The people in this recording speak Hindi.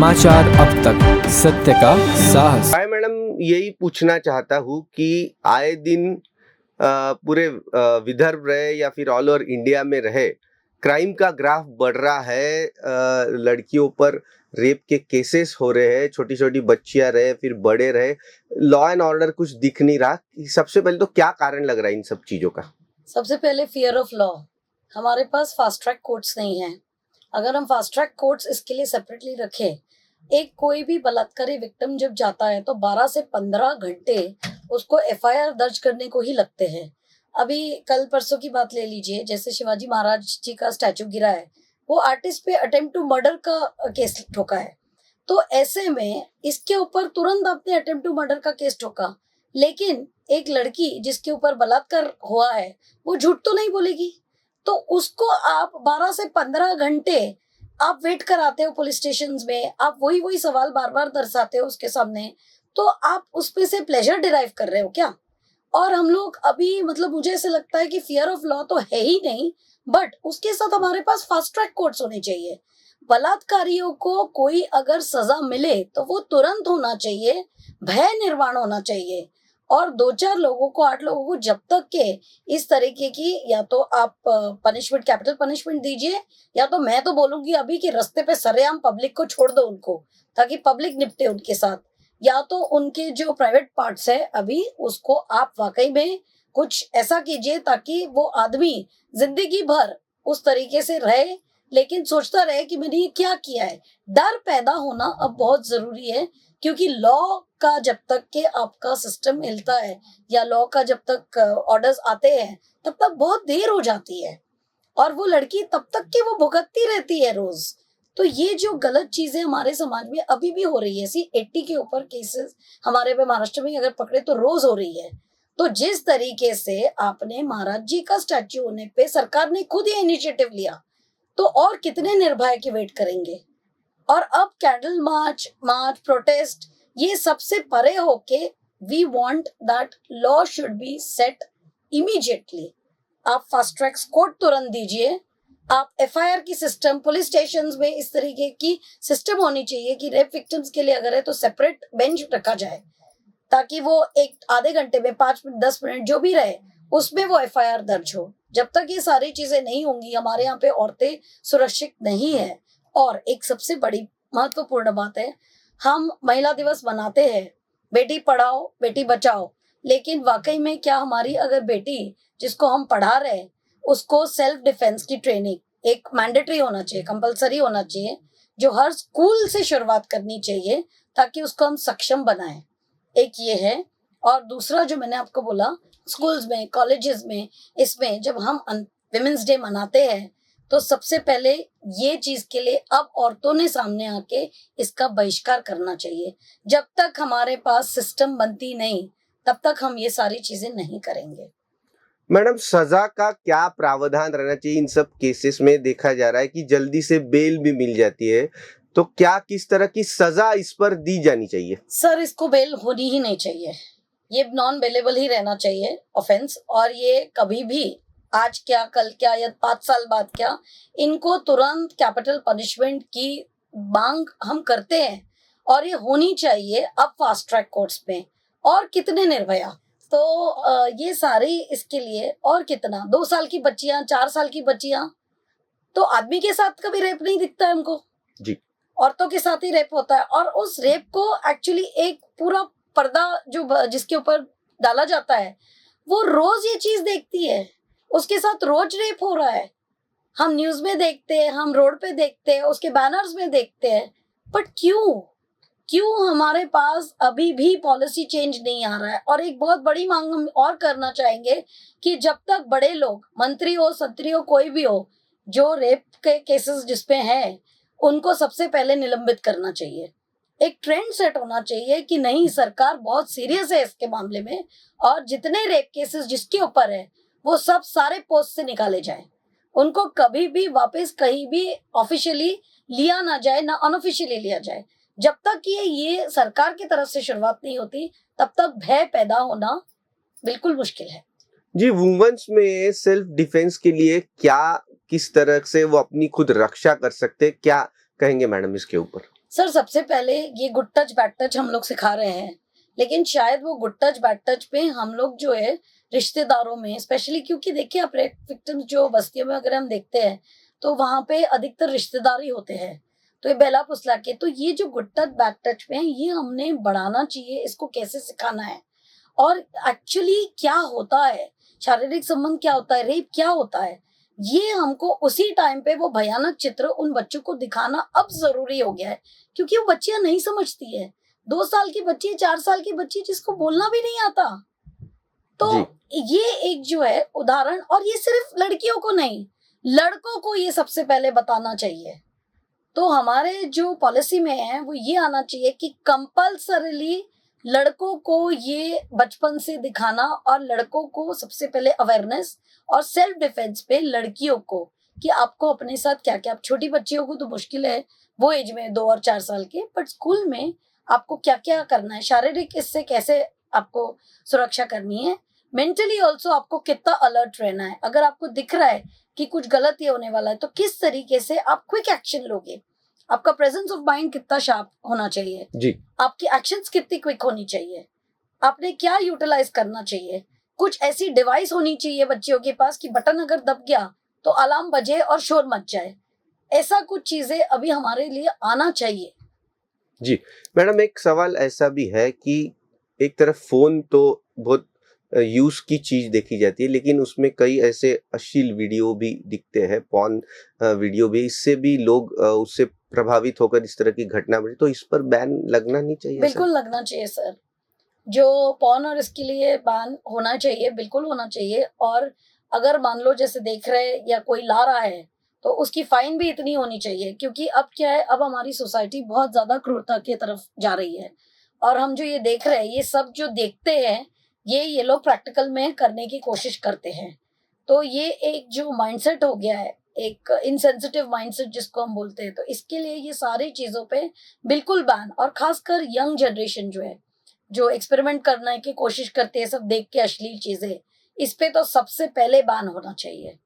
समाचार अब तक, सत्य का साहस। हाय मैडम, यही पूछना चाहता हूँ कि आए दिन पूरे विदर्भ रहे या फिर ऑल ओवर इंडिया में रहे, क्राइम का ग्राफ बढ़ रहा है। लड़कियों पर रेप के केसेस हो रहे हैं, छोटी छोटी बच्चियां रहे फिर बड़े रहे, लॉ एंड ऑर्डर कुछ दिख नहीं रहा। सबसे पहले तो क्या कारण लग रहा है इन सब चीजों का? सबसे पहले फियर ऑफ लॉ। हमारे पास फास्ट ट्रैक कोर्ट्स नहीं है। अगर हम फास्ट ट्रैक कोर्ट्स इसके लिए सेपरेटली रखें, एक कोई भी बलात्कारी विक्टिम जब जाता है तो 12 से 15 घंटे उसको एफआईआर दर्ज करने को ही लगते हैं। अभी कल परसों की बात ले लीजिए, जैसे शिवाजी महाराज जी का स्टैचू गिरा है, वो आर्टिस्ट पे अटेम्प्ट टू मर्डर का केस ठोका है। तो ऐसे में इसके ऊपर तुरंत आपने अटेम्प्ट टू मर्डर का केस ठोका, लेकिन एक लड़की जिसके ऊपर बलात्कार हुआ है वो झूठ तो नहीं बोलेगी, तो उसको आप 12 से 15 घंटे आप वेट कराते हो पुलिस स्टेशन में, आप वही वही सवाल बार बार दर्शाते हो उसके सामने, तो आप उस पे से प्लेजर डिराइव कर रहे हो क्या? और हम लोग अभी मुझे ऐसे लगता है कि फियर ऑफ लॉ तो है ही नहीं, बट उसके साथ हमारे पास फास्ट ट्रैक कोर्ट्स होने चाहिए। बलात्कारियों को कोई अगर सजा मिले तो वो तुरंत होना चाहिए, भय निर्माण होना चाहिए। और 2-4 लोगों को, 8 लोगों को जब तक के इस तरीके की, या तो आप पनिशमेंट, कैपिटल पनिशमेंट दीजिए, या तो मैं तो बोलूंगी अभी कि रास्ते पे सरेआम पब्लिक को छोड़ दो उनको, ताकि पब्लिक निपटे उनके साथ। या तो उनके जो प्राइवेट पार्ट्स है अभी उसको आप वाकई में कुछ ऐसा कीजिए ताकि वो आदमी जिंदगी भर उस तरीके से रहे, लेकिन सोचता रहे कि मैंने ये क्या किया है। डर पैदा होना अब बहुत जरूरी है, क्योंकि लॉ का जब तक के आपका सिस्टम हिलता है या लॉ का जब तक ऑर्डर्स आते हैं तब तक बहुत देर हो जाती है, और वो लड़की तब तक के वो भुगतती रहती है रोज। तो ये जो गलत चीजें हमारे समाज में अभी भी हो रही है, 80 के ऊपर केसेस हमारे पे महाराष्ट्र में अगर पकड़े तो रोज हो रही है। तो जिस तरीके से आपने महाराज जी का स्टैच्यू होने पे सरकार ने खुद ये इनिशिएटिव लिया, तो और कितने निर्भय के वेट करेंगे? और अब कैंडल मार्च, प्रोटेस्ट, ये सबसे परे होके we want that law should be set immediately. आप फास्ट ट्रैक कोर्ट तुरंत दीजिए, आप एफआईआर की सिस्टम पुलिस स्टेशंस में इस तरीके की सिस्टम होनी चाहिए कि रेप विक्टिम्स के लिए अगर है तो सेपरेट बेंच रखा जाए, ताकि वो एक आधे घंटे में 5 मिनट 10 मिनट जो भी रहे उसमें वो एफआईआर दर्ज हो। जब तक ये सारी चीजें नहीं होंगी, हमारे यहाँ पे औरतें सुरक्षित नहीं है। और एक सबसे बड़ी महत्वपूर्ण बात है, हम महिला दिवस मनाते हैं, बेटी पढ़ाओ बेटी बचाओ, लेकिन वाकई में क्या हमारी अगर बेटी जिसको हम पढ़ा रहे हैं उसको सेल्फ डिफेंस की ट्रेनिंग एक मैंडेटरी होना चाहिए, कंपलसरी होना चाहिए, जो हर स्कूल से शुरुआत करनी चाहिए ताकि उसको हम सक्षम बनाएं। एक ये है। और दूसरा जो मैंने आपको बोला, स्कूल्स में, कॉलेजेस में, इसमें जब हम विमेंस डे मनाते हैं तो सबसे पहले ये चीज के लिए अब औरतों ने सामने आके इसका बहिष्कार करना चाहिए। जब तक हमारे पास सिस्टम बनती नहीं तब तक हम ये सारी चीजें नहीं करेंगे। मैडम, सजा का क्या प्रावधान रहना चाहिए? इन सब केसेस में देखा जा रहा है कि जल्दी से बेल भी मिल जाती है, तो क्या किस तरह की सजा इस पर दी जानी चाहिए? सर, इसको बेल होनी ही नहीं चाहिए, ये नॉन बेलेबल ही रहना चाहिए ऑफेंस। और ये कभी भी, आज क्या कल क्या या 5 साल बाद क्या, इनको तुरंत कैपिटल पनिशमेंट की मांग हम करते हैं, और ये होनी चाहिए अब फास्ट ट्रैक कोर्ट्स में। और कितने निर्भया, तो ये सारी इसके लिए, और कितना 2 साल की बच्चियां, 4 साल की बच्चियां, तो आदमी के साथ कभी रेप नहीं दिखता है हमको जी, औरतों के साथ ही रेप होता है। और उस रेप को एक्चुअली एक पूरा पर्दा जो जिसके ऊपर डाला जाता है, वो रोज ये चीज देखती है, उसके साथ रोज रेप हो रहा है। हम न्यूज में देखते हैं, हम रोड पे देखते हैं, उसके बैनर्स में देखते हैं, बट क्यों हमारे पास अभी भी पॉलिसी चेंज नहीं आ रहा है? और एक बहुत बड़ी मांग हम और करना चाहेंगे कि जब तक बड़े लोग, मंत्री हो, संतरी हो, कोई भी हो, जो रेप के केसेस जिसपे हैं उनको सबसे पहले निलंबित करना चाहिए। एक ट्रेंड सेट होना चाहिए कि नहीं, सरकार बहुत सीरियस है इसके मामले में, और जितने रेप केसेस जिसके ऊपर है वो सब सारे पोस्ट से निकाले जाए, उनको कभी भी वापस कहीं भी ऑफिशियली लिया ना जाए, ना अनऑफिशियली लिया जाए। जब तक ये सरकार की तरफ से शुरुआत नहीं होती तब तक भय पैदा होना बिल्कुल मुश्किल है। जी, वुमेन्स में सेल्फ डिफेंस के लिए क्या, किस तरह से वो अपनी खुद रक्षा कर सकते हैं, क्या कहेंगे मैडम इसके ऊपर? सर सबसे पहले ये गुड टच बैड टच हम लोग सिखा रहे हैं, लेकिन शायद वो गुड टच बैड टच पे हम लोग जो है रिश्तेदारों में स्पेशली, क्योंकि देखिए आप रेप विक्टिम्स जो बस्तियों में अगर हम देखते हैं तो वहां पे अधिकतर रिश्तेदार ही होते हैं, तो ये बेला फुसला के, तो ये जो गुड टच बैड टच पे है ये हमने बढ़ाना चाहिए, इसको कैसे सिखाना है और एक्चुअली क्या होता है, शारीरिक संबंध क्या होता है, रेप क्या होता है, ये हमको उसी टाइम पे वो भयानक चित्र उन बच्चों को दिखाना अब जरूरी हो गया है, क्योंकि वो बच्चियां नहीं समझती है। 2 साल की बच्ची, 4 साल की बच्ची जिसको बोलना भी नहीं आता, तो जी ये एक जो है उदाहरण, और ये सिर्फ लड़कियों को नहीं, लड़कों को ये सबसे पहले बताना चाहिए। तो हमारे जो पॉलिसी में है वो ये आना चाहिए कि कंपल्सरीली लड़कों को ये बचपन से दिखाना, और लड़कों को सबसे पहले अवेयरनेस और सेल्फ डिफेंस पे लड़कियों को, कि आपको अपने साथ क्या क्या, छोटी बच्चियों को तो मुश्किल है वो एज में 2 और 4 साल के, बट स्कूल में आपको क्या क्या करना है, शारीरिक इससे कैसे आपको सुरक्षा करनी है, मेंटली ऑल्सो आपको कितना अलर्ट रहना है, अगर आपको दिख रहा है कि कुछ गलत ये होने वाला है तो किस तरीके से आप क्विक एक्शन लोगे, आपका प्रेजेंस ऑफ माइंड कितना शार्प होना चाहिए, जी आपकी एक्शंस कितनी क्विक होनी चाहिए, आपने क्या यूटिलाइज करना चाहिए, कुछ ऐसी डिवाइस होनी चाहिए बच्चियों के पास कि बटन अगर दब गया तो अलार्म बजे और शोर मच जाए, ऐसा कुछ चीजें अभी हमारे लिए आना चाहिए। जी मैडम, एक सवाल ऐसा भी है कि एक तरफ फोन तो बहुत यूज की चीज देखी जाती है, लेकिन उसमें कई ऐसे अश्लील वीडियो भी दिखते हैं, पॉर्न वीडियो भी, इससे भी लोग उससे प्रभावित होकर इस तरह की घटना बढ़ी, तो इस पर बैन लगना नहीं चाहिए सर? बिल्कुल लगना चाहिए सर, जो पॉर्न और इसके लिए बैन होना चाहिए, बिल्कुल होना चाहिए, और अगर मान लो जैसे देख रहे या कोई ला रहा है तो उसकी फाइन भी इतनी होनी चाहिए, क्योंकि अब क्या है, अब हमारी सोसाइटी बहुत ज्यादा क्रूरता की तरफ जा रही है, और हम जो ये देख रहे हैं, ये सब जो देखते हैं ये लोग प्रैक्टिकल में करने की कोशिश करते हैं, तो ये एक जो माइंडसेट हो गया है, एक इनसेंसिटिव माइंडसेट जिसको हम बोलते हैं, तो इसके लिए ये सारी चीजों पे बिल्कुल बैन, और खासकर यंग जनरेशन जो है, जो एक्सपेरिमेंट करने की कोशिश करते हैं सब देख के अश्लील चीजें, इस पे तो सबसे पहले बैन होना चाहिए।